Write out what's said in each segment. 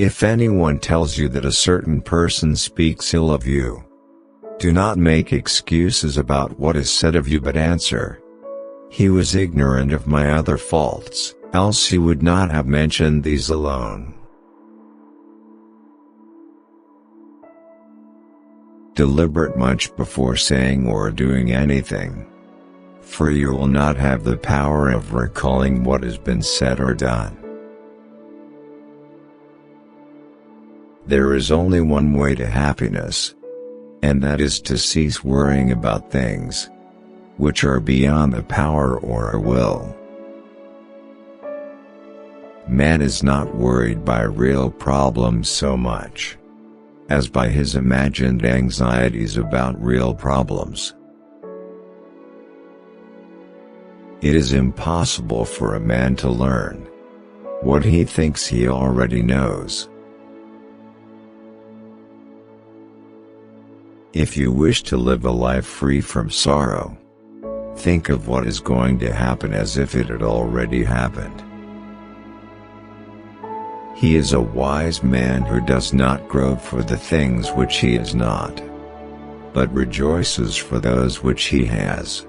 If anyone tells you that a certain person speaks ill of you, do not make excuses about what is said of you, but answer, "He was ignorant of my other faults, else he would not have mentioned these alone." Deliberate much before saying or doing anything, for you will not have the power of recalling what has been said or done. There is only one way to happiness, and that is to cease worrying about things which are beyond the power or our will. Man is not worried by real problems so much as by his imagined anxieties about real problems. It is impossible for a man to learn what he thinks he already knows. If you wish to live a life free from sorrow, think of what is going to happen as if it had already happened. He is a wise man who does not grope for the things which he is not, but rejoices for those which he has.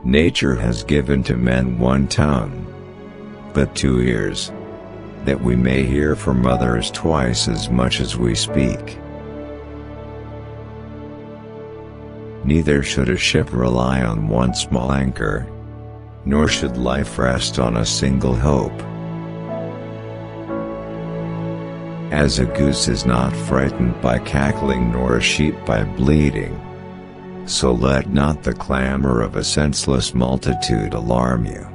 Nature has given to men one tongue, but 2 ears, that we may hear from others twice as much as we speak. Neither should a ship rely on one small anchor, nor should life rest on a single hope. As a goose is not frightened by cackling nor a sheep by bleating, so let not the clamor of a senseless multitude alarm you.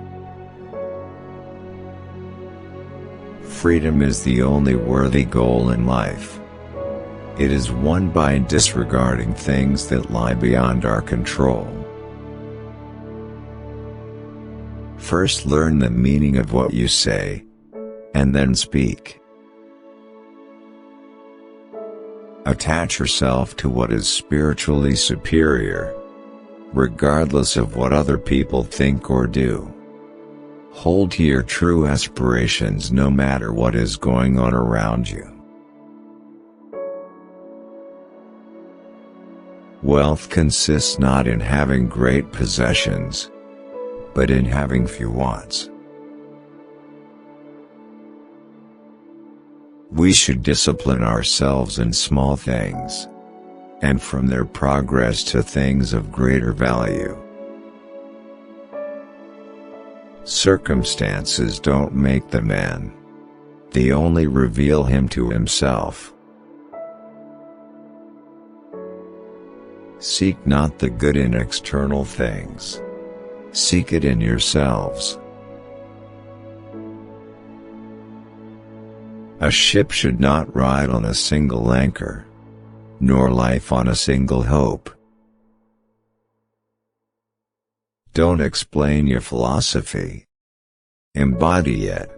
Freedom is the only worthy goal in life. It is won by disregarding things that lie beyond our control. First learn the meaning of what you say, and then speak. Attach yourself to what is spiritually superior, regardless of what other people think or do. Hold to your true aspirations no matter what is going on around you. Wealth consists not in having great possessions, but in having few wants. We should discipline ourselves in small things, and from their progress to things of greater value. Circumstances don't make the man, they only reveal him to himself. Seek not the good in external things, seek it in yourselves. A ship should not ride on a single anchor, nor life on a single hope. Don't explain your philosophy, embody it.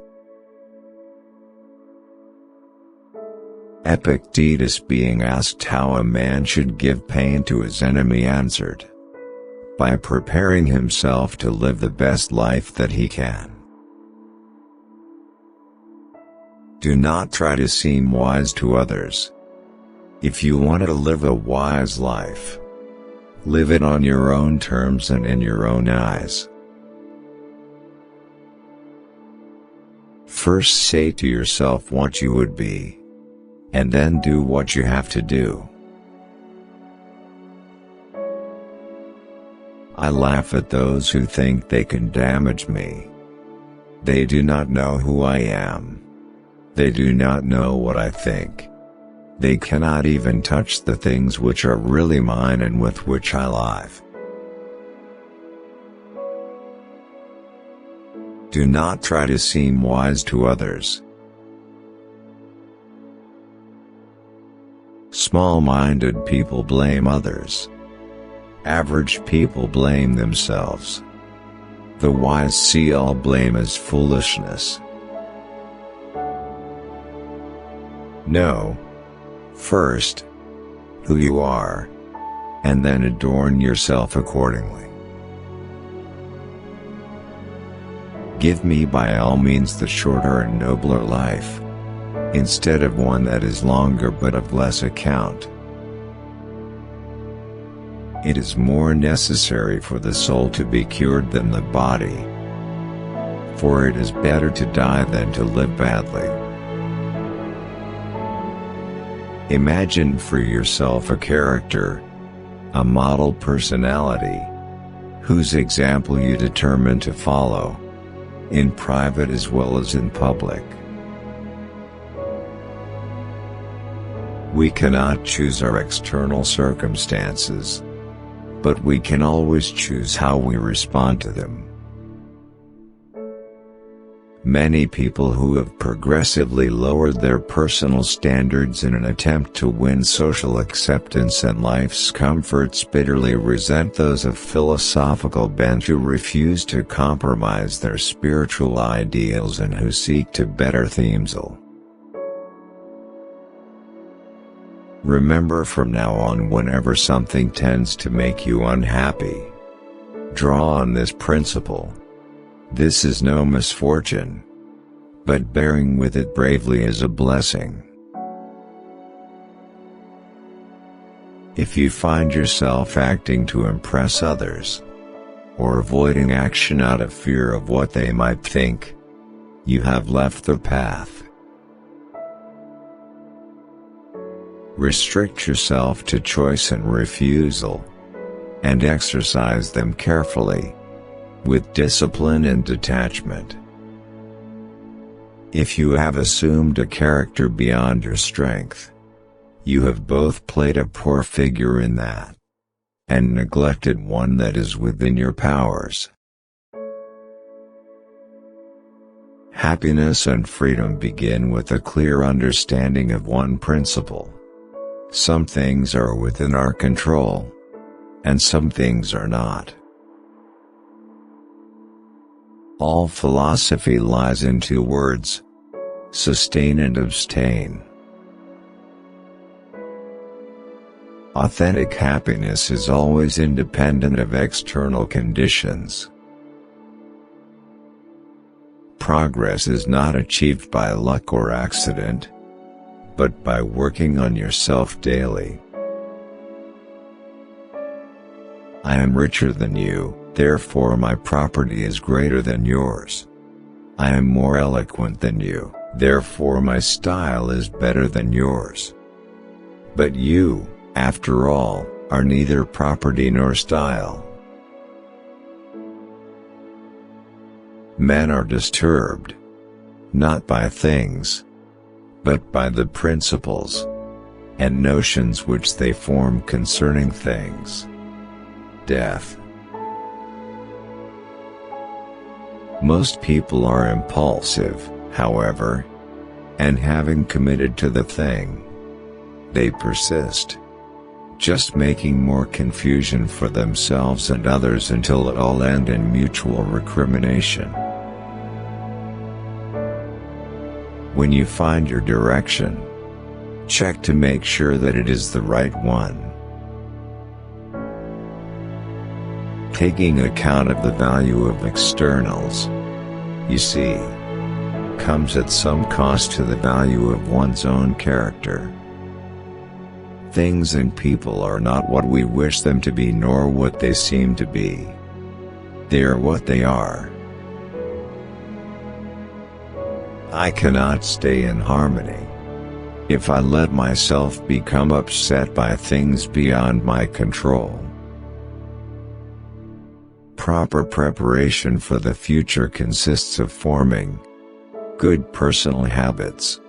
Epictetus, being asked how a man should give pain to his enemy, answered, "By preparing himself to live the best life that he can." Do not try to seem wise to others. If you want to live a wise life, live it on your own terms and in your own eyes. First say to yourself what you would be, and then do what you have to do. I laugh at those who think they can damage me. They do not know who I am. They do not know what I think. They cannot even touch the things which are really mine and with which I live. Do not try to seem wise to others. Small-minded people blame others. Average people blame themselves. The wise see all blame as foolishness. Know, first, who you are, and then adorn yourself accordingly. Give me by all means the shorter and nobler life, instead of one that is longer but of less account. It is more necessary for the soul to be cured than the body, for it is better to die than to live badly. Imagine for yourself a character, a model personality, whose example you determine to follow, in private as well as in public. We cannot choose our external circumstances, but we can always choose how we respond to them. Many people who have progressively lowered their personal standards in an attempt to win social acceptance and life's comforts bitterly resent those of philosophical bent who refuse to compromise their spiritual ideals and who seek to better themselves. Remember from now on, whenever something tends to make you unhappy, draw on this principle. This is no misfortune, but bearing with it bravely is a blessing. If you find yourself acting to impress others, or avoiding action out of fear of what they might think, you have left the path. Restrict yourself to choice and refusal, and exercise them carefully, with discipline and detachment. If you have assumed a character beyond your strength, you have both played a poor figure in that, and neglected one that is within your powers. Happiness and freedom begin with a clear understanding of one principle. Some things are within our control, and some things are not. All philosophy lies in two words: sustain and abstain. Authentic happiness is always independent of external conditions. Progress is not achieved by luck or accident, but by working on yourself daily. I am richer than you, therefore my property is greater than yours. I am more eloquent than you, therefore my style is better than yours. But you, after all, are neither property nor style. Men are disturbed, not by things, but by the principles and notions which they form concerning things. Death. Most people are impulsive, however, and having committed to the thing, they persist, just making more confusion for themselves and others until it all ends in mutual recrimination. When you find your direction, check to make sure that it is the right one. Taking account of the value of externals, you see, comes at some cost to the value of one's own character. Things and people are not what we wish them to be nor what they seem to be. They are what they are. I cannot stay in harmony if I let myself become upset by things beyond my control. Proper preparation for the future consists of forming good personal habits,